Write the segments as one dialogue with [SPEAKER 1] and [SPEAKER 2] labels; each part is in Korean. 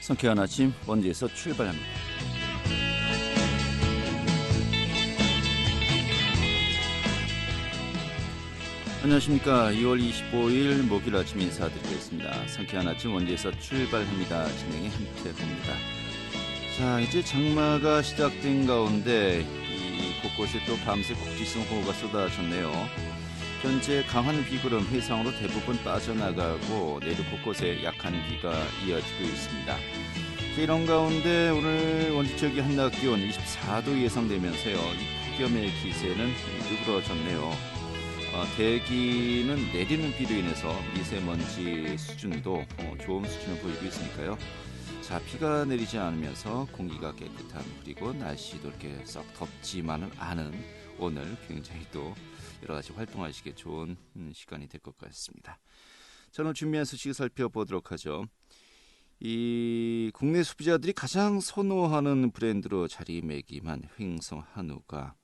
[SPEAKER 1] 상쾌한 아침 원주에서 출발합니다. 안녕하십니까. 2월 25일 목요일 아침 인사드리겠습니다. 상쾌한 아침 원주에서 출발합니다. 진행의 한태호입니다. 자, 이제 장마가 시작된 가운데 이 곳곳에 또 밤새 국지성 호우가 쏟아졌네요. 현재 강한 비구름 해상으로 대부분 빠져나가고 내륙 곳곳에 약한 비가 이어지고 있습니다. 이런 가운데 오늘 원주 지역의 한낮 기온 24도 예상되면서요. 이 폭염의 기세는 누그러졌네요. 대기는 내리는 비로 인해서 미세먼지 수준도 좋은 수준을 보이고 있으니까요. 자, 비가 내리지 않으면서 공기가 깨끗한, 그리고 날씨도 이렇게 썩 덥지만은 않은 오늘 굉장히 또 여러 가지 활동하시기에 좋은 시간이 될 것 같습니다. 자, 오늘 준비한 소식 살펴보도록 하죠. 이 국내 소비자들이 가장 선호하는 브랜드로 자리매김한 횡성 한우가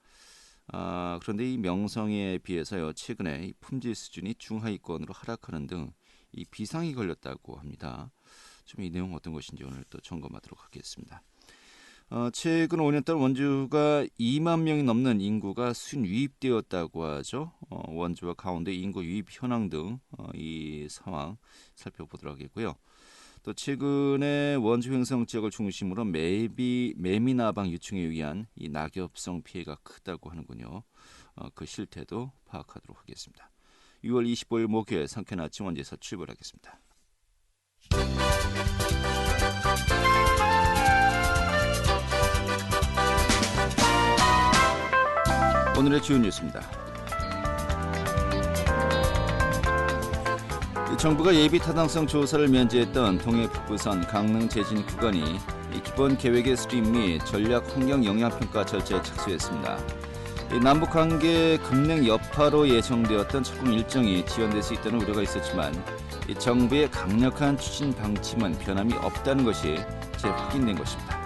[SPEAKER 1] 그런데 이 명성에 비해서요, 최근에 이 품질 수준이 중하위권으로 하락하는 등 이 비상이 걸렸다고 합니다. 좀 이 내용 어떤 것인지 오늘 또 점검하도록 하겠습니다. 최근 5년 동안 원주가 2만 명이 넘는 인구가 순유입되었다고 하죠. 원주와 가운데 인구 유입 현황 등 이 상황 살펴보도록 하겠고요. 또 최근에 원주 횡성 지역을 중심으로 매미나방 유충에 의한 이 낙엽성 피해가 크다고 하는군요. 그 실태도 파악하도록 하겠습니다. 6월 25일 목요일 상쾌한 아침 원주에서 출발하겠습니다. 오늘의 주요 뉴스입니다. 정부가 예비 타당성 조사를 면제했던 동해 북부선 강릉 제진 구간이 기본 계획의 수립 및 전략 환경 영향평가 절차에 착수했습니다. 남북관계 급냉 여파로 예정되었던 착공 일정이 지연될 수 있다는 우려가 있었지만 정부의 강력한 추진 방침은 변함이 없다는 것이 재확인된 것입니다.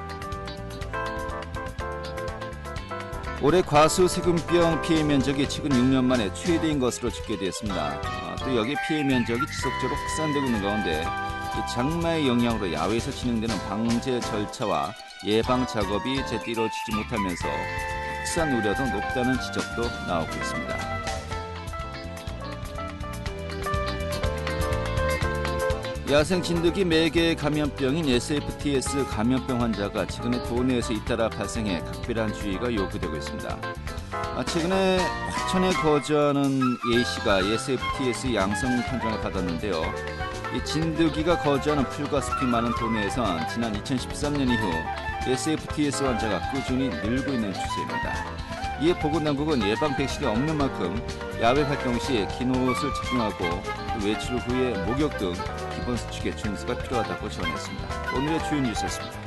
[SPEAKER 1] 올해 과수 세균병 피해 면적이 최근 6년 만에 최대인 것으로 집계되었습니다. 또 여기 피해 면적이 지속적으로 확산되고 있는 가운데 장마의 영향으로 야외에서 진행되는 방제 절차와 예방 작업이 제때 이루어지지 못하면서 확산 우려도 높다는 지적도 나오고 있습니다. 야생 진드기 매개 감염병인 SFTS 감염병 환자가 최근에 도내에서 잇따라 발생해 각별한 주의가 요구되고 있습니다. 최근에 화천에 거주하는 A씨가 SFTS 양성 판정을 받았는데요. 이 진드기가 거주하는 풀과 숲이 많은 도내에선 지난 2013년 이후 SFTS 환자가 꾸준히 늘고 있는 추세입니다. 이에 보건당국은 예방 백신이 없는 만큼 야외 활동 시 긴 옷을 착용하고 외출 후에 목욕 등 기본 수칙의 준수가 필요하다고 전했습니다. 오늘의 주요 뉴스였습니다.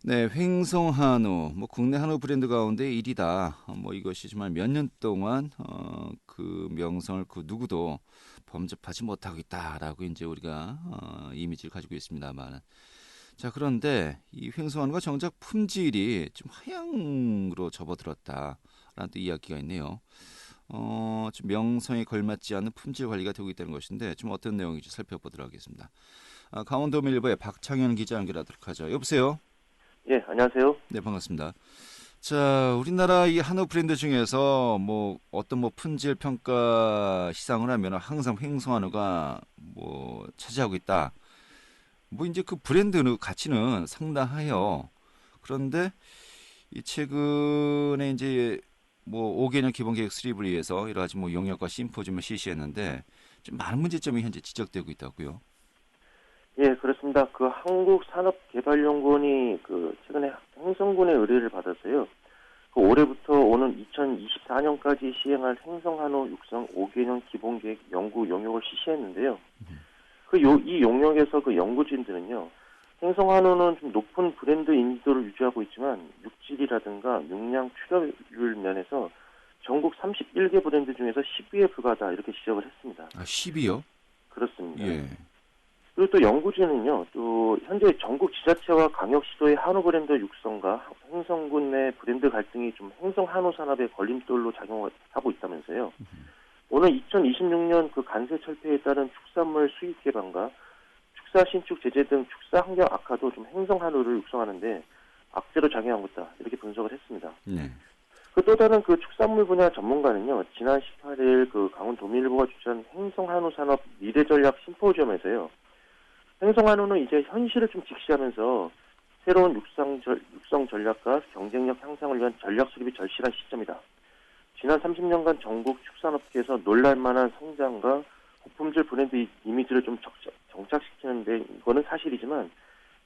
[SPEAKER 1] 네, 횡성 한우, 국내 한우 브랜드 가운데 1위다. 이것이 정말 몇 년 동안 그 명성을 그 누구도 범접하지 못하고 있다라고 이제 우리가 이미지를 가지고 있습니다만, 자, 그런데 이 횡성 한우가 정작 품질이 좀 하향으로 접어들었다라는 또 이야기가 있네요. 좀 명성에 걸맞지 않는 품질 관리가 되고 있다는 것인데 좀 어떤 내용인지 살펴보도록 하겠습니다. 강원도밀보의 박창현 기자 연결하도록 하죠. 여보세요.
[SPEAKER 2] 예, 안녕하세요.
[SPEAKER 1] 네, 반갑습니다. 자, 우리나라 이 한우 브랜드 중에서 어떤 품질 평가 시상을 하면 항상 횡성 한우가 차지하고 있다. 이제 그 브랜드 가치는 상당해요. 그런데 이 최근에 이제 5개년 기본 계획 수립을 위해서 여러 가지 용역과 심포지엄을 실시했는데 좀 많은 문제점이 현재 지적되고 있다고요.
[SPEAKER 2] 예, 그렇습니다. 그 한국산업개발연구원이 최근에 횡성군의 의뢰를 받아서요. 올해부터 오는 2024년까지 시행할 횡성 한우 육성 5개년 기본 계획 연구 용역을 실시했는데요. 이 용역에서 그 연구진들은요, 횡성 한우는 좀 높은 브랜드 인지도를 유지하고 있지만 육질이라든가 용량 출하율 면에서 전국 31개 브랜드 중에서 10위에 불과하다 이렇게 지적을 했습니다.
[SPEAKER 1] 10위요?
[SPEAKER 2] 그렇습니다.
[SPEAKER 1] 예.
[SPEAKER 2] 그리고 또 연구진은요, 또 현재 전국 지자체와 광역시도의 한우 브랜드 육성과 횡성군 내 브랜드 갈등이 좀 횡성 한우 산업의 걸림돌로 작용하고 있다면서요. 오늘 2026년 그 관세 철폐에 따른 축산물 수입 개방과 축사 신축 제재 등 축사 환경 악화도 좀 행성 한우를 육성하는데 악재로 작용한 것다 이렇게 분석을 했습니다.
[SPEAKER 1] 네.
[SPEAKER 2] 그 또 다른 그 축산물 분야 전문가는요, 지난 18일 그 강원도민일보가 주최한 행성 한우 산업 미래 전략 심포지엄에서요, 행성 한우는 이제 현실을 좀 직시하면서 새로운 육성 전략과 경쟁력 향상을 위한 전략 수립이 절실한 시점이다. 지난 30년간 전국 축산업계에서 놀랄만한 성장과 고품질 브랜드 이미지를 좀 정착시키는데 이거는 사실이지만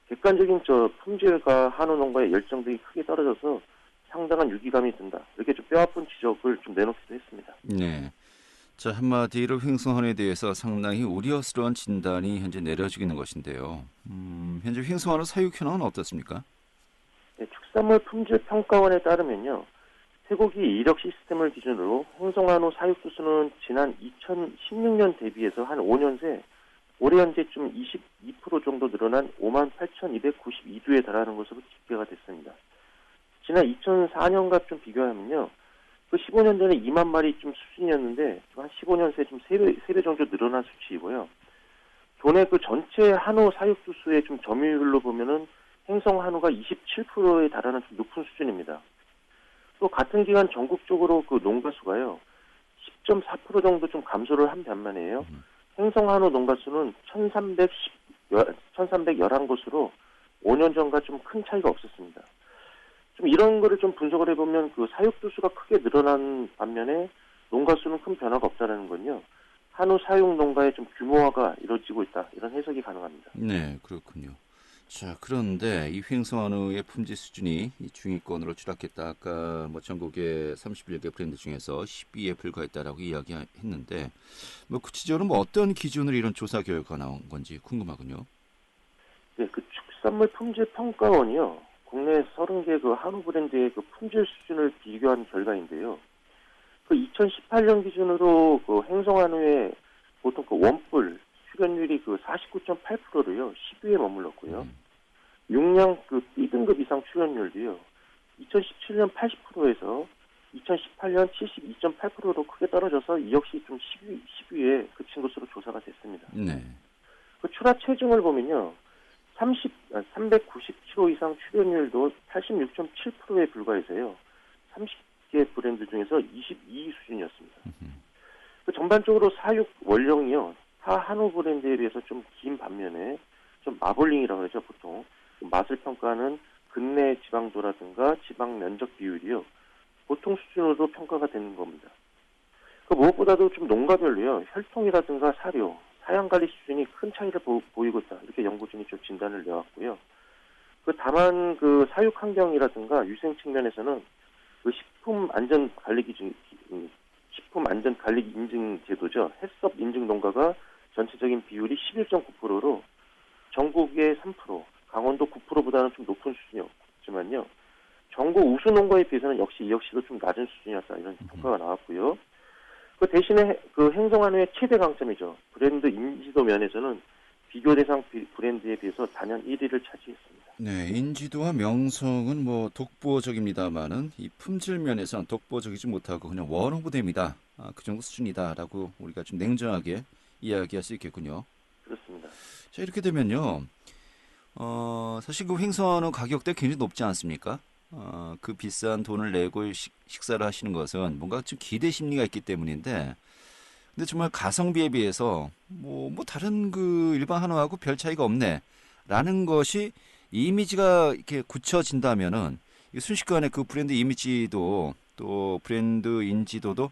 [SPEAKER 2] 객관적인 품질과 한우 농가의 열정 등이 크게 떨어져서 상당한 위기감이 든다. 이렇게 좀 뼈아픈 지적을 좀 내놓기도 했습니다.
[SPEAKER 1] 네. 자, 한마디로 횡성한우에 대해서 상당히 우려스러운 진단이 현재 내려지고 있는 것인데요. 현재 횡성한우 사육 현황은 어떻습니까?
[SPEAKER 2] 네, 축산물 품질 평가원에 따르면요, 쇠고기 이력 시스템을 기준으로 행성한우 사육주 수는 지난 2016년 대비해서 한 5년 새 올해 현재쯤 22% 정도 늘어난 58,292두에 달하는 것으로 집계가 됐습니다. 지난 2004년과 좀 비교하면요, 그 15년 전에 2만 마리 좀 수준이었는데 한 15년 새 좀 3배 정도 늘어난 수치이고요. 교내 그 전체 한우 사육주 수의 좀 점유율로 보면은 행성 한우가 27%에 달하는 좀 높은 수준입니다. 또 같은 기간 전국적으로 그 농가 수가요, 10.4% 정도 좀 감소를 한 반면에요. 행성 한우 농가 수는 1,311곳으로 5년 전과 좀 큰 차이가 없었습니다. 좀 이런 거를 좀 분석을 해보면 그 사육주 수가 크게 늘어난 반면에 농가 수는 큰 변화가 없다는 건요, 한우 사육 농가의 좀 규모화가 이루어지고 있다, 이런 해석이 가능합니다.
[SPEAKER 1] 네, 그렇군요. 자, 그런데 이 횡성한우의 품질 수준이 이 중위권으로 추락했다. 아까 뭐 전국의 31개 브랜드 중에서 10위에 불과했다라고 이야기했는데, 뭐 구체적으로 뭐 어떤 기준으로 이런 조사 결과가 나온 건지 궁금하군요.
[SPEAKER 2] 네, 그 축산물 품질 평가원이요, 국내 30개 그 한우 브랜드의 그 품질 수준을 비교한 결과인데요. 그 2018년 기준으로 그 행성 한우의 보통 그 원뿔 출현율이 그 49.8%로요, 10위에 머물렀고요. 육량 그 B등급 이상 출현율도요, 2017년 80%에서 2018년 72.8%로 크게 떨어져서 이 역시 좀 10위에 그친 것으로 조사가 됐습니다.
[SPEAKER 1] 네.
[SPEAKER 2] 그 출하 체중을 보면요, 390kg 이상 출현율도 86.7%에 불과해서요, 30개 브랜드 중에서 22위 수준이었습니다. 그 전반적으로 사육 원령이요, 타 한우 브랜드에 비해서 좀 긴 반면에 좀 마블링이라고 하죠, 보통. 맛을 평가하는 근내 지방도라든가 지방 면적 비율이요, 보통 수준으로 평가가 되는 겁니다. 그 무엇보다도 좀 농가별로요, 혈통이라든가 사료, 사양 관리 수준이 큰 차이를 보이고 있다, 이렇게 연구진이 좀 진단을 내왔고요. 그 다만 그 사육 환경이라든가 위생 측면에서는 그 식품 안전 관리 인증 제도죠, 해썹 인증 농가가 전체적인 비율이 11.9%로 전국의 3%, 강원도 9%보다는 좀 높은 수준이었지만요, 전국 우수 농가에 비해서는 이 역시도 좀 낮은 수준이었다, 이런 평가가 나왔고요. 그 대신에 그 행성 한우의 최대 강점이죠, 브랜드 인지도 면에서는 비교 대상 브랜드에 비해서 단연 1위를 차지했습니다.
[SPEAKER 1] 네, 인지도와 명성은 뭐 독보적입니다만은 이 품질 면에서는 독보적이지 못하고 그냥 원오브됩니다. 그 정도 수준이다라고 우리가 좀 냉정하게 이야기할 수 있겠군요.
[SPEAKER 2] 그렇습니다.
[SPEAKER 1] 자, 이렇게 되면요, 사실 그 횡성한우 가격대 굉장히 높지 않습니까? 그 비싼 돈을 내고 식사를 하시는 것은 뭔가 좀 기대 심리가 있기 때문인데, 근데 정말 가성비에 비해서 뭐 다른 그 일반 한우하고 별 차이가 없네라는 것이 이미지가 이렇게 굳혀진다면은 이 순식간에 그 브랜드 이미지도 또 브랜드 인지도도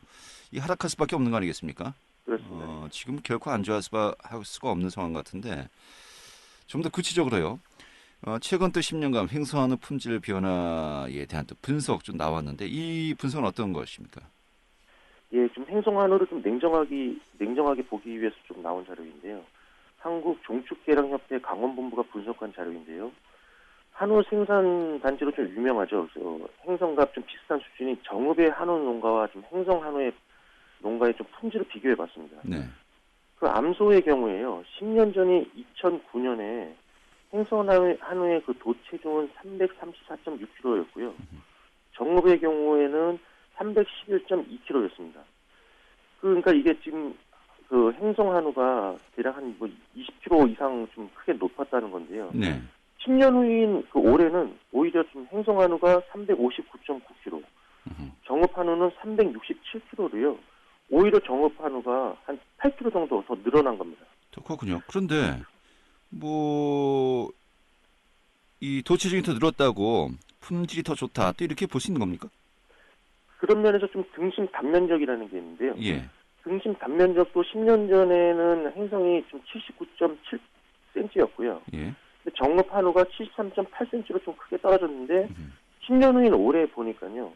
[SPEAKER 1] 이 하락할 수밖에 없는 거 아니겠습니까?
[SPEAKER 2] 그렇습니다.
[SPEAKER 1] 지금 결코 안 좋아할 수가 없는 상황 같은데 좀 더 구체적으로요. 최근 또 10년간 횡성한우 품질 변화에 대한 또 분석 좀 나왔는데 이 분석은 어떤 것입니까?
[SPEAKER 2] 예, 좀 행성 한우를 좀 냉정하게 보기 위해서 좀 나온 자료인데요. 한국 종축계량협회 강원본부가 분석한 자료인데요. 한우 생산 단지로 좀 유명하죠. 그래서 행성과 좀 비슷한 수준인 정읍의 한우 농가와 좀 행성 한우의 농가의 좀 품질을 비교해봤습니다.
[SPEAKER 1] 네.
[SPEAKER 2] 그 암소의 경우에요, 10년 전인 2009년에 행성 한우의 그 도체중은 334.6kg였고요. 정읍의 경우에는 311.2kg였습니다. 그러니까 이게 지금 그 행성 한우가 대략 한 뭐 20kg 이상 좀 크게 높았다는 건데요.
[SPEAKER 1] 네.
[SPEAKER 2] 10년 후인 그 올해는 오히려 좀 행성 한우가 359.9kg, 정읍 한우는 367kg로요. 오히려 정읍 한우가 한 8kg 정도 더 늘어난 겁니다.
[SPEAKER 1] 그렇군요. 그런데 뭐 이 도체중이 더 늘었다고 품질이 더 좋다 또 이렇게 볼 수 있는 겁니까?
[SPEAKER 2] 그런 면에서 좀 등심 단면적이라는 게 있는데요.
[SPEAKER 1] 예.
[SPEAKER 2] 등심 단면적도 10년 전에는 행성이 좀 79.7cm였고요.
[SPEAKER 1] 예.
[SPEAKER 2] 정읍 한우가 73.8cm로 좀 크게 떨어졌는데 10년 후인 올해 보니까요.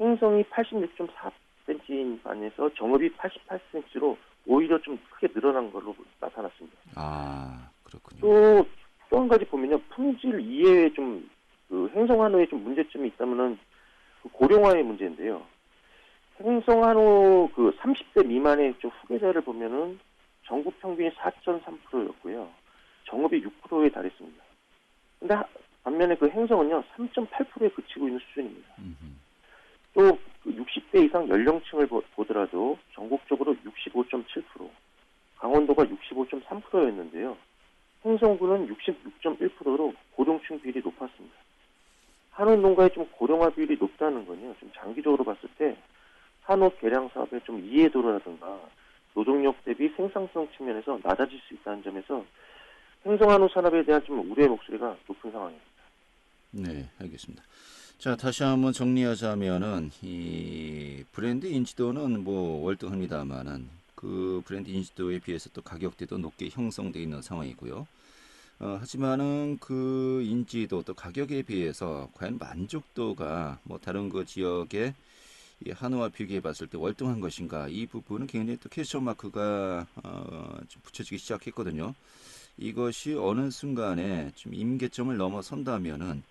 [SPEAKER 2] 행성이 86.4cm인 반에서 정읍이 88cm로 오히려 좀 크게 늘어난 걸로 나타났습니다.
[SPEAKER 1] 아, 그렇군요.
[SPEAKER 2] 또 한 가지 보면요. 품질 이외에 좀 그 행성 한우에 좀 문제점이 있다면은 그 고령화의 문제인데요. 행성 한우 그 30대 미만의 좀 후계자를 보면은 전국 평균이 4.3%였고요. 정읍이 6%에 달했습니다. 근데 반면에 그 행성은요, 3.8%에 그치고 있는 수준입니다. 또 60대 이상 연령층을 보더라도 전국적으로 65.7%, 강원도가 65.3%였는데요. 행성군은 66.1%로 고령층 비율이 높았습니다. 한우 농가의 좀 고령화 비율이 높다는 건요, 좀 장기적으로 봤을 때 한우 개량 사업의 좀 이해도라든가 노동력 대비 생산성 측면에서 낮아질 수 있다는 점에서 행성 한우 산업에 대한 좀 우려의 목소리가 높은 상황입니다.
[SPEAKER 1] 네, 알겠습니다. 자, 다시 한번 정리하자면은 이 브랜드 인지도는 뭐 월등합니다만은 그 브랜드 인지도에 비해서 또 가격대도 높게 형성되어 있는 상황이고요. 하지만은 그 인지도 또 가격에 비해서 과연 만족도가 뭐 다른 그 지역의 이 한우와 비교해 봤을 때 월등한 것인가, 이 부분은 굉장히 또 퀘스천 마크가 좀 붙여지기 시작했거든요. 이것이 어느 순간에 좀 임계점을 넘어선다면은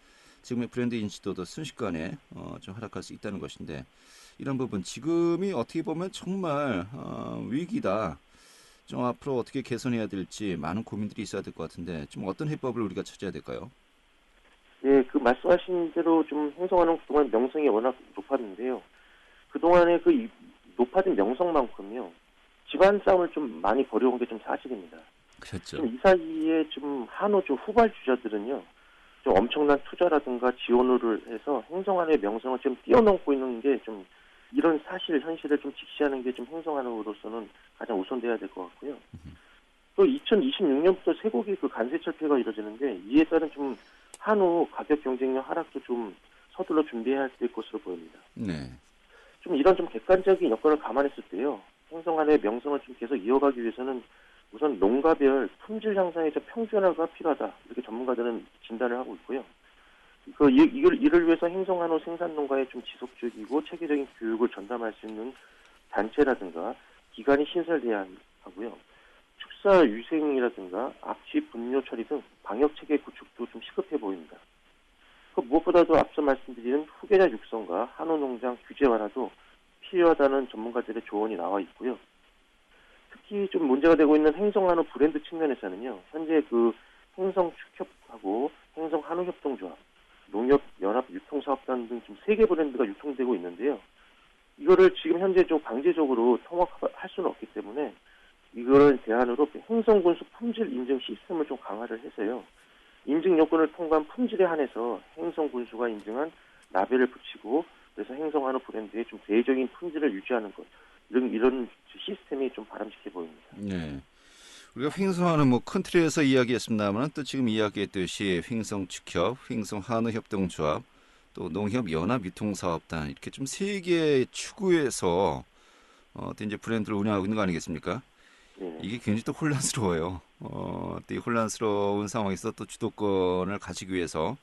[SPEAKER 1] 지금의 브랜드 인지도도 순식간에 좀 하락할 수 있다는 것인데, 이런 부분 지금이 어떻게 보면 정말 위기다. 좀 앞으로 어떻게 개선해야 될지 많은 고민들이 있어야 될 것 같은데, 좀 어떤 해법을 우리가 찾아야 될까요?
[SPEAKER 2] 예, 그 말씀하신 대로 좀 행성 한우 그동안 명성이 워낙 높았는데요. 그동안에 그 높아진 명성만큼요, 집안 싸움을 좀 많이 벌여온 게 좀 사실입니다.
[SPEAKER 1] 그렇죠.
[SPEAKER 2] 좀 이 사이에 좀 한우 좀 후발주자들은요, 좀 엄청난 투자라든가 지원을 해서 행성 한우의 명성을 좀 뛰어넘고 있는 게 좀 이런 사실, 현실을 좀 직시하는 게 좀 행성 한우로서는 가장 우선돼야 될 것 같고요. 또 2026년부터 쇠고기 그 관세 철폐가 이루어지는데 이에 따른 좀 한우 가격 경쟁력 하락도 좀 서둘러 준비해야 될 것으로 보입니다.
[SPEAKER 1] 네.
[SPEAKER 2] 좀 이런 좀 객관적인 여건을 감안했을 때요. 행성 한우의 명성을 좀 계속 이어가기 위해서는 우선 농가별 품질 향상에 좀 평준화가 필요하다. 이렇게 전문가들은 진단을 하고 있고요. 이를 위해서 행성 한우 생산 농가에 좀 지속적이고 체계적인 교육을 전담할 수 있는 단체라든가 기관이 신설돼야 하고요. 축사 유생이라든가 악취 분뇨 처리 등 방역 체계 구축도 좀 시급해 보입니다. 그 무엇보다도 앞서 말씀드린 후계자 육성과 한우 농장 규제 완화도 필요하다는 전문가들의 조언이 나와 있고요. 특히 좀 문제가 되고 있는 행성 한우 브랜드 측면에서는요. 현재 그 행성 축협하고 행성 한우 협동조합, 농협 연합 유통사업단 등 지금 3개 브랜드가 유통되고 있는데요. 이거를 지금 현재 좀 강제적으로 통합할 수는 없기 때문에 이거를 대안으로 행성군수 품질 인증 시스템을 좀 강화를 해서요. 인증 요건을 통과한 품질에 한해서 행성군수가 인증한 라벨을 붙이고 그래서 행성 한우 브랜드의 좀 대외적인 품질을 유지하는 것, 이런 시스템이 좀 바람직해 보입니다.
[SPEAKER 1] 네. 우리가 횡성하는 뭐 큰 틀에서 이야기했습니다만 또 지금 이야기했듯이 횡성 축협, 횡성 한우 협동조합, 또 농협 연합 유통사업단, 이렇게 좀 세 개의 추구에서 또 이제 브랜드를 운영하고 있는 거 아니겠습니까?
[SPEAKER 2] 네.
[SPEAKER 1] 이게 굉장히 또 혼란스러워요. 또 이 혼란스러운 상황에서 또 주도권을 가지기 위해서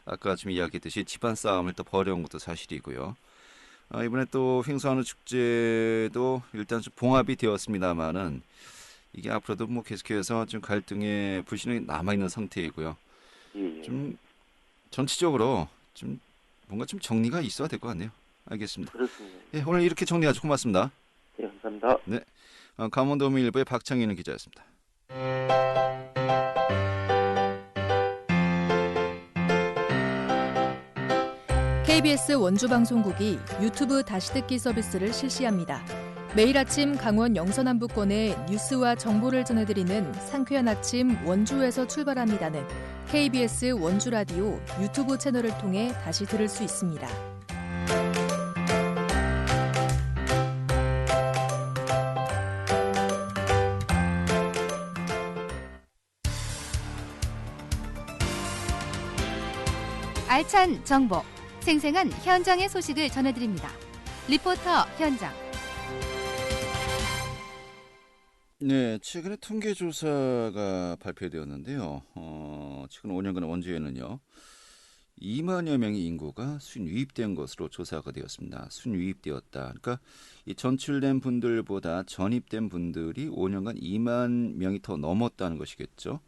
[SPEAKER 1] 아까 좀 이야기했듯이 집안 싸움을 또 벌여온 것도 사실이고요. 이번에 또 횡성한우 축제도 일단 좀 봉합이 되었습니다만은 이게 앞으로도 뭐 계속해서 좀 갈등의 불신이 남아있는 상태이고요.
[SPEAKER 2] 예.
[SPEAKER 1] 좀 전체적으로 좀 뭔가 좀 정리가 있어야 될 것 같네요. 알겠습니다.
[SPEAKER 2] 그렇습니다.
[SPEAKER 1] 예, 오늘 이렇게 정리하죠. 고맙습니다.
[SPEAKER 2] 네, 감사합니다.
[SPEAKER 1] 네, 강원도민일보의 박창희는 기자였습니다.
[SPEAKER 3] KBS 원주방송국이 유튜브 다시 듣기 서비스를 실시합니다. 매일 아침 강원 영서남부권의 뉴스와 정보를 전해드리는 상쾌한 아침 원주에서 출발합니다는 KBS 원주 라디오 유튜브 채널을 통해 다시 들을 수 있습니다.
[SPEAKER 4] 알찬 정보, 생생한 현장의 소식을 전해드립니다. 리포터 현장.
[SPEAKER 1] 네, 최근에 통계조사가 발표되었는데요. 최근 5년간 원주에는요, 2만여 명의 인구가 순유입된 것으로 조사가 되었습니다. 순유입되었다. 그러니까 이 전출된 분들보다 전입된 분들이 5년간 2만 명이 더 넘었다는 것이겠죠.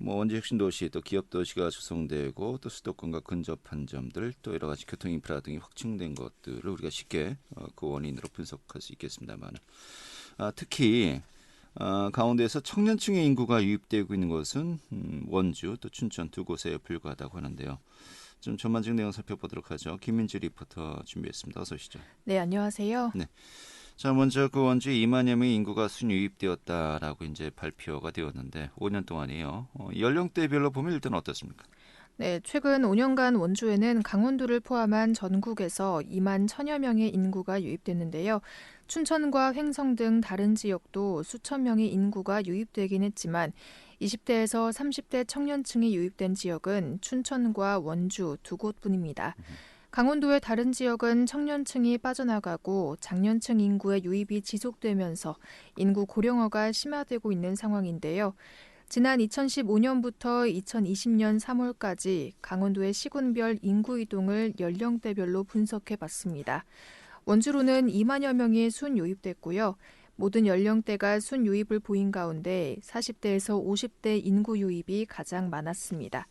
[SPEAKER 1] 원주 혁신 도시, 또 기업 도시가 조성되고 또 수도권과 근접한 점들, 또 여러 가지 교통 인프라 등이 확충된 것들을 우리가 쉽게 그 원인으로 분석할 수 있겠습니다만, 특히 강원도에서 청년층의 인구가 유입되고 있는 것은 원주 또 춘천 두 곳에 불과하다고 하는데요. 좀 전반적 내용 살펴보도록 하죠. 김민주 리포터 준비했습니다. 어서 오시죠.
[SPEAKER 3] 네, 안녕하세요.
[SPEAKER 1] 네. 자, 먼저 그 원주에 2만여 명의 인구가 순유입되었다라고 이제 발표가 되었는데 5년 동안이요. 연령대별로 보면 일단 어떻습니까?
[SPEAKER 3] 네, 최근 5년간 원주에는 강원도를 포함한 전국에서 2만 1천여 명의 인구가 유입됐는데요. 춘천과 횡성 등 다른 지역도 수천 명의 인구가 유입되긴 했지만 20대에서 30대 청년층이 유입된 지역은 춘천과 원주 두 곳뿐입니다. 강원도의 다른 지역은 청년층이 빠져나가고 장년층 인구의 유입이 지속되면서 인구 고령화가 심화되고 있는 상황인데요. 지난 2015년부터 2020년 3월까지 강원도의 시군별 인구 이동을 연령대별로 분석해 봤습니다. 원주로는 2만여 명이 순유입됐고요. 모든 연령대가 순유입을 보인 가운데 40대에서 50대 인구 유입이 가장 많았습니다.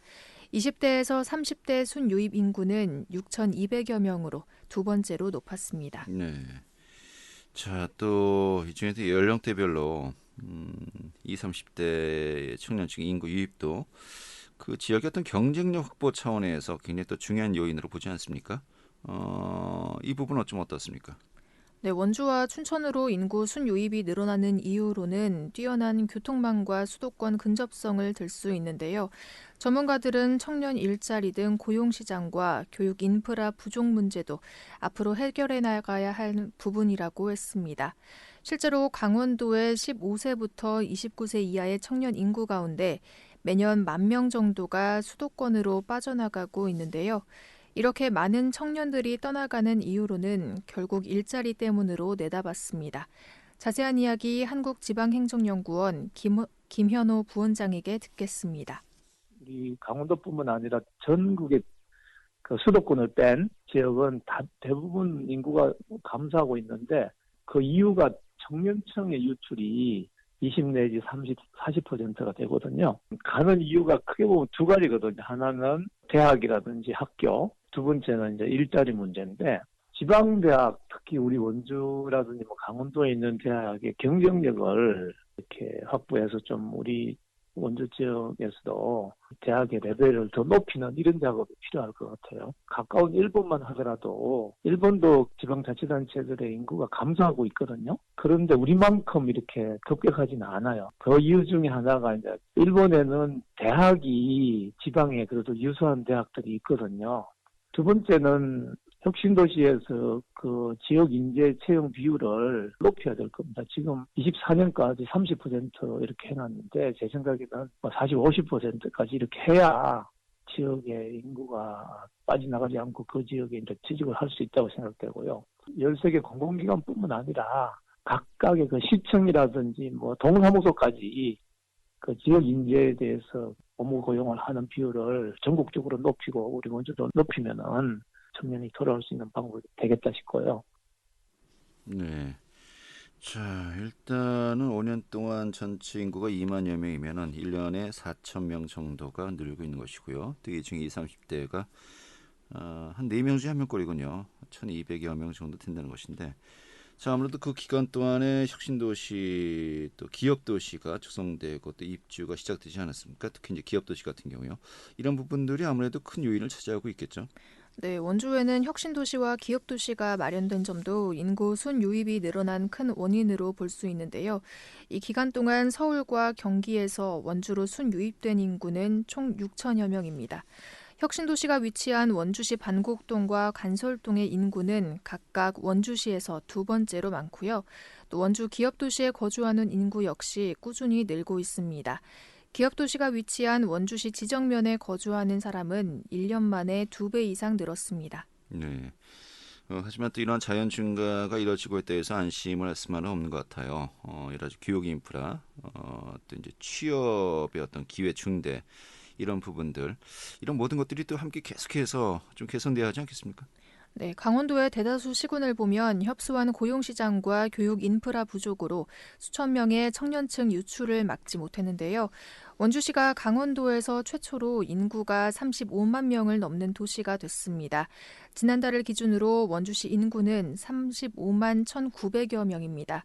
[SPEAKER 3] 20대에서 30대 순유입 인구는 6,200여 명으로 두 번째로 높았습니다.
[SPEAKER 1] 네. 자, 또 이 중에서 연령대별로 20, 30대 청년층 인구 유입도 그 지역의 어떤 경쟁력 확보 차원에서 굉장히 또 중요한 요인으로 보지 않습니까? 이 부분은 좀 어떻습니까?
[SPEAKER 3] 네, 원주와 춘천으로 인구 순유입이 늘어나는 이유로는 뛰어난 교통망과 수도권 근접성을 들 수 있는데요. 전문가들은 청년 일자리 등 고용시장과 교육 인프라 부족 문제도 앞으로 해결해 나가야 할 부분이라고 했습니다. 실제로 강원도의 15세부터 29세 이하의 청년 인구 가운데 매년 10,000명 정도가 수도권으로 빠져나가고 있는데요. 이렇게 많은 청년들이 떠나가는 이유로는 결국 일자리 때문으로 내다봤습니다. 자세한 이야기 한국지방행정연구원 김현호 부원장에게 듣겠습니다.
[SPEAKER 5] 우리 강원도뿐만 아니라 전국의 그 수도권을 뺀 지역은 대부분 인구가 감소하고 있는데 그 이유가 청년층의 유출이 20 내지 30, 40%가 되거든요. 가는 이유가 크게 보면 두 가지거든요. 하나는 대학이라든지 학교, 두 번째는 이제 일자리 문제인데 지방대학, 특히 우리 원주라든지 강원도에 있는 대학의 경쟁력을 이렇게 확보해서 좀 우리 원주 지역에서도 대학의 레벨을 더 높이는 이런 작업이 필요할 것 같아요. 가까운 일본만 하더라도 일본도 지방자치단체들의 인구가 감소하고 있거든요. 그런데 우리만큼 이렇게 급격하지는 않아요. 그 이유 중에 하나가 이제 일본에는 대학이 지방에 그래도 유수한 대학들이 있거든요. 두 번째는 혁신도시에서 그 지역 인재 채용 비율을 높여야 될 겁니다. 지금 24년까지 30% 이렇게 해놨는데 제 생각에는 40, 50%까지 이렇게 해야 지역의 인구가 빠져나가지 않고 그 지역에 이제 취직을 할 수 있다고 생각되고요. 13개 공공기관뿐만 아니라 각각의 그 시청이라든지 동사무소까지 그 지역 인재에 대해서 업무 고용을 하는 비율을 전국적으로 높이고 우리 원주도 높이면은 청년이 돌아올 수 있는 방법이 되겠다 싶고요.
[SPEAKER 1] 네. 자, 일단은 5년 동안 전체 인구가 2만여 명이면은 1년에 4,000명 정도가 늘고 있는 것이고요. 또 이 중에 20, 30대가 한 4명 중에 1명꼴이군요. 1,200여 명 정도 된다는 것인데, 자, 아무래도 그 기간 동안에 혁신도시 또 기업도시가 조성되고 또 입주가 시작되지 않았습니까? 특히 이제 기업도시 같은 경우요. 이런 부분들이 아무래도 큰 요인을 차지하고 있겠죠.
[SPEAKER 3] 네, 원주에는 혁신도시와 기업도시가 마련된 점도 인구 순유입이 늘어난 큰 원인으로 볼 수 있는데요. 이 기간 동안 서울과 경기에서 원주로 순유입된 인구는 총 6천여 명입니다. 혁신도시가 위치한 원주시 반곡동과 간설동의 인구는 각각 원주시에서 두 번째로 많고요. 또 원주 기업도시에 거주하는 인구 역시 꾸준히 늘고 있습니다. 기업도시가 위치한 원주시 지정면에 거주하는 사람은 1년 만에 2배 이상 늘었습니다.
[SPEAKER 1] 네. 하지만 또 이러한 자연 증가가 이뤄지고 있다고 해서 안심을 할 수만은 없는 것 같아요. 여러 가지 교육 인프라, 또 이제 취업의 어떤 기회 증대 이런 부분들, 이런 모든 것들이 또 함께 계속해서 좀 개선돼야 하지 않겠습니까?
[SPEAKER 3] 네, 강원도의 대다수 시군을 보면 협소한 고용시장과 교육 인프라 부족으로 수천 명의 청년층 유출을 막지 못했는데요. 원주시가 강원도에서 최초로 인구가 35만 명을 넘는 도시가 됐습니다. 지난달을 기준으로 원주시 인구는 35만 1,900여 명입니다.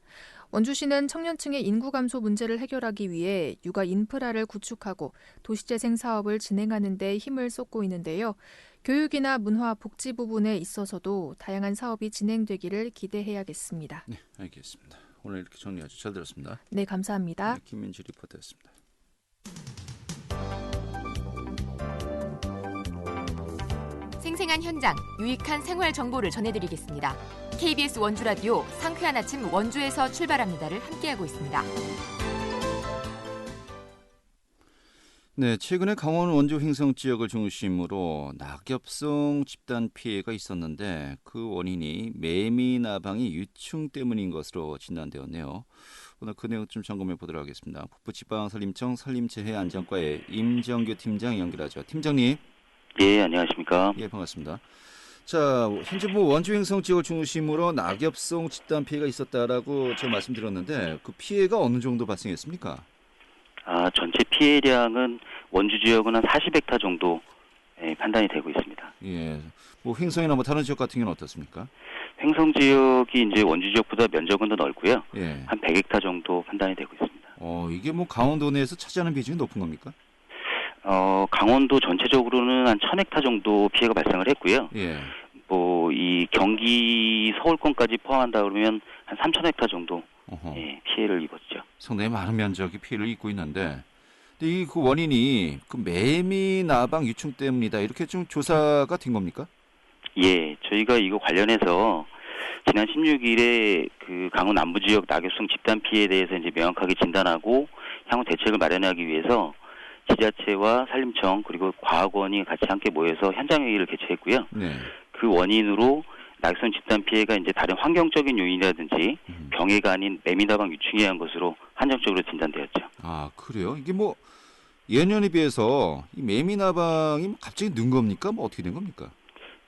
[SPEAKER 3] 원주시는 청년층의 인구 감소 문제를 해결하기 위해 육아 인프라를 구축하고 도시재생 사업을 진행하는 데 힘을 쏟고 있는데요. 교육이나 문화, 복지 부분에 있어서도 다양한 사업이 진행되기를 기대해야겠습니다.
[SPEAKER 1] 네, 알겠습니다. 오늘 이렇게 정리하죠. 잘 들었습니다.
[SPEAKER 3] 네, 감사합니다.
[SPEAKER 1] 네, 김민지 리포터였습니다.
[SPEAKER 6] 생생한 현장, 유익한 생활 정보를 전해드리겠습니다. KBS 원주라디오 상쾌한 아침 원주에서 출발합니다를 함께하고 있습니다.
[SPEAKER 1] 네, 최근에 강원 원주 횡성 지역을 중심으로 낙엽송 집단 피해가 있었는데 그 원인이 매미나방이 유충 때문인 것으로 진단되었네요. 오늘 그 내용 좀 점검해 보도록 하겠습니다. 북부지방산림청 산림재해 안전과의 임정규 팀장 연결하죠. 팀장님.
[SPEAKER 7] 예, 안녕하십니까.
[SPEAKER 1] 예, 반갑습니다. 자, 현재 뭐 원주 횡성 지역을 중심으로 낙엽송 집단 피해가 있었다라고 제가 말씀드렸는데 그 피해가 어느 정도 발생했습니까?
[SPEAKER 7] 전체 피해량은 원주 지역은 한 40헥타 정도 판단이 되고 있습니다.
[SPEAKER 1] 예, 뭐 횡성이나 뭐 다른 지역 같은 경우는 어떻습니까?
[SPEAKER 7] 횡성 지역이 이제 원주 지역보다 면적은 더 넓고요.
[SPEAKER 1] 예.
[SPEAKER 7] 한 100헥타 정도 판단이 되고 있습니다.
[SPEAKER 1] 이게 뭐 강원도 내에서 차지하는 비중이 높은 겁니까?
[SPEAKER 7] 강원도 전체적으로는 한 1000헥타 정도 피해가 발생을 했고요.
[SPEAKER 1] 예.
[SPEAKER 7] 뭐 이 경기 서울권까지 포함한다 그러면 한 3000헥타 정도 피해를 입었죠.
[SPEAKER 1] 상당히 많은 면적이 피해를 입고 있는데, 근데 이 그 원인이 그 매미 나방 유충 때문이다 이렇게 좀 조사가 된 겁니까?
[SPEAKER 7] 예, 저희가 이거 관련해서 지난 16일에 그 강원 남부 지역 낙엽송 집단 피해에 대해서 이제 명확하게 진단하고 향후 대책을 마련하기 위해서 지자체와 산림청 그리고 과학원이 같이 함께 모여서 현장 회의를 개최했고요.
[SPEAKER 1] 네.
[SPEAKER 7] 그 원인으로 낙엽송 집단 피해가 이제 다른 환경적인 요인이라든지 병해가 아닌 매미나방 유충에 의한 것으로 한정적으로 진단되었죠.
[SPEAKER 1] 아, 그래요? 이게 뭐 예년에 비해서 이 매미나방이 갑자기 는 겁니까? 뭐 어떻게 된 겁니까?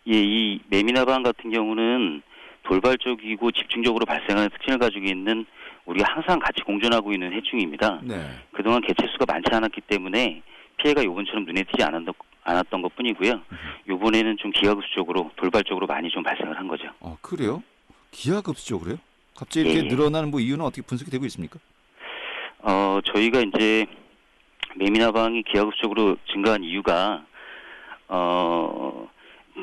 [SPEAKER 7] 예, 이 매미나방 같은 경우는 돌발적이고 집중적으로 발생하는 특징을 가지고 있는 우리가 항상 같이 공존하고 있는 해충입니다.
[SPEAKER 1] 네.
[SPEAKER 7] 그동안 개체수가 많지 않았기 때문에 피해가 요번처럼 눈에 띄지 않았던 것뿐이고요. 요번에는 좀 기하급수적으로 돌발적으로 많이 좀 발생을 한 거죠.
[SPEAKER 1] 그래요? 기하급수적으로요? 갑자기 이렇게
[SPEAKER 7] 예.
[SPEAKER 1] 늘어나는 뭐 이유는 어떻게 분석이 되고 있습니까?
[SPEAKER 7] 저희가 이제 매미나방이 기하급수적으로 증가한 이유가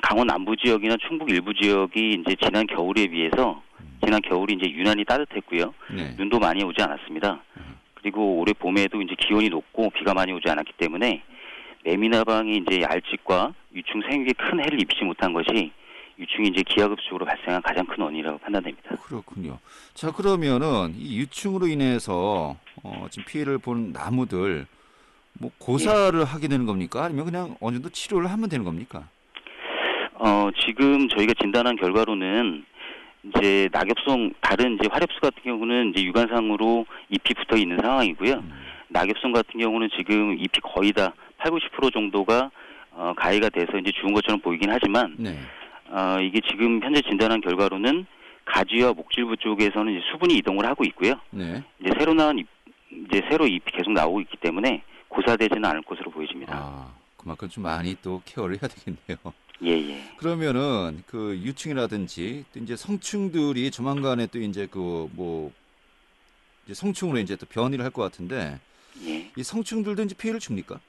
[SPEAKER 7] 강원 남부 지역이나 충북 일부 지역이 이제 지난 겨울에 비해서 지난 겨울이 이제 유난히 따뜻했고요.
[SPEAKER 1] 네.
[SPEAKER 7] 눈도 많이 오지 않았습니다. 그리고 올해 봄에도 이제 기온이 높고 비가 많이 오지 않았기 때문에 매미나방이 이제 알집과 유충 생육에 큰 해를 입히지 못한 것이 유충이 이제 기하급수적으로 발생한 가장 큰 원인이라고 판단됩니다.
[SPEAKER 1] 그렇군요. 자, 그러면은 이 유충으로 인해서 지금 피해를 본 나무들 뭐 고사를 하게 되는 겁니까? 아니면 그냥 어느 정도 치료를 하면 되는 겁니까?
[SPEAKER 7] 지금 저희가 진단한 결과로는 이제 낙엽송 다른 이제 화렵수 같은 경우는 이제 육안상으로 잎이 붙어 있는 상황이고요. 낙엽송 같은 경우는 지금 잎이 거의 다 80-90% 정도가 가해가 돼서 이제 죽은 것처럼 보이긴 하지만
[SPEAKER 1] 네.
[SPEAKER 7] 이게 지금 현재 진단한 결과로는 가지와 목질부 쪽에서는 이제 수분이 이동을 하고 있고요.
[SPEAKER 1] 네.
[SPEAKER 7] 이제 새로 나온 이제 새로 잎이 계속 나오고 있기 때문에 고사되지는 않을 것으로 보여집니다.
[SPEAKER 1] 그만큼 좀 많이 또 케어를 해야 되겠네요.
[SPEAKER 7] 예.
[SPEAKER 1] 그러면은 그 유충이라든지 또 이제 성충들이 조만간에 또 이제 그 뭐 이제 성충으로 이제 또 변이를 할 것 같은데
[SPEAKER 7] 예.
[SPEAKER 1] 이 성충들도 이제 피해를 줍니까?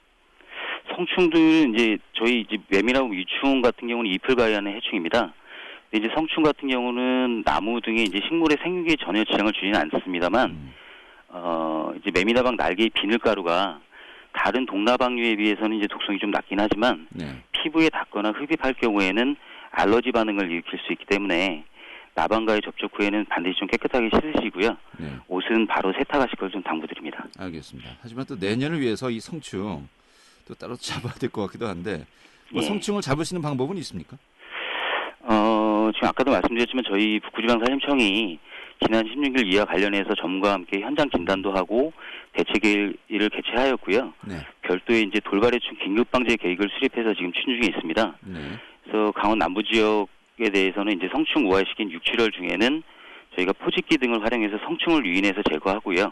[SPEAKER 7] 성충들은 이제 저희 이제 매미라고 유충 같은 경우는 잎을 가해하는 해충입니다. 근데 이제 성충 같은 경우는 나무 등의 이제 식물의 생육에 전혀 지장을 주지는 않습니다만, 이제 매미나방 날개의 비늘가루가 다른 동나방류에 비해서는 이제 독성이 좀 낮긴 하지만,
[SPEAKER 1] 네.
[SPEAKER 7] 피부에 닿거나 흡입할 경우에는 알러지 반응을 일으킬 수 있기 때문에 나방과의 접촉 후에는 반드시 좀 깨끗하게 씻으시고요.
[SPEAKER 1] 네.
[SPEAKER 7] 옷은 바로 세탁하실 걸 좀 당부드립니다.
[SPEAKER 1] 알겠습니다. 하지만 또 내년을 위해서 이 성충 또 따로 잡아야 될 것 같기도 한데 뭐
[SPEAKER 7] 예.
[SPEAKER 1] 성충을 잡을 수 있는 방법은 있습니까?
[SPEAKER 7] 지금 아까도 말씀드렸지만 저희 북부지방산림청이 지난 16일 이와 관련해서 전문가와 함께 현장 진단도 하고 대책회의를 개최하였고요.
[SPEAKER 1] 네.
[SPEAKER 7] 별도의 이제 돌발해충 긴급방제 계획을 수립해서 지금 추진 중에 있습니다.
[SPEAKER 1] 네.
[SPEAKER 7] 그래서 강원 남부 지역에 대해서는 이제 성충 우화 시기인 6, 7월 중에는 저희가 포집기 등을 활용해서 성충을 유인해서 제거하고요.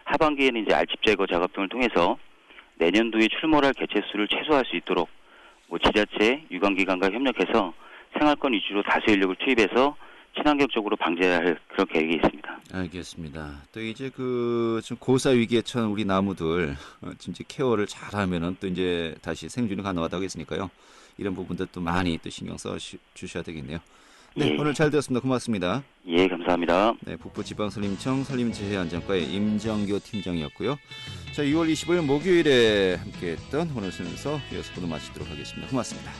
[SPEAKER 7] 하반기에는 이제 알집 제거 작업 등을 통해서 내년도에 출몰할 개체수를 최소화할 수 있도록 뭐 지자체, 유관기관과 협력해서 생활권 위주로 다수 인력을 투입해서 친환경적으로 방제할 그런 계획이 있습니다.
[SPEAKER 1] 알겠습니다. 또 이제 좀 고사 위기에 처한 우리 나무들 진짜 케어를 잘하면은 또 이제 다시 생존이 가능하다고 했으니까요. 이런 부분들 또 많이 또 신경 써 주셔야 되겠네요. 네,
[SPEAKER 7] 예.
[SPEAKER 1] 오늘 잘 되었습니다. 고맙습니다.
[SPEAKER 7] 예, 감사합니다.
[SPEAKER 1] 네, 북부지방산림청 산림재해안전과의 임정교 팀장이었고요. 자, 6월 25일 목요일에 함께했던 오늘 순서 이어서 모두 마치도록 하겠습니다. 고맙습니다.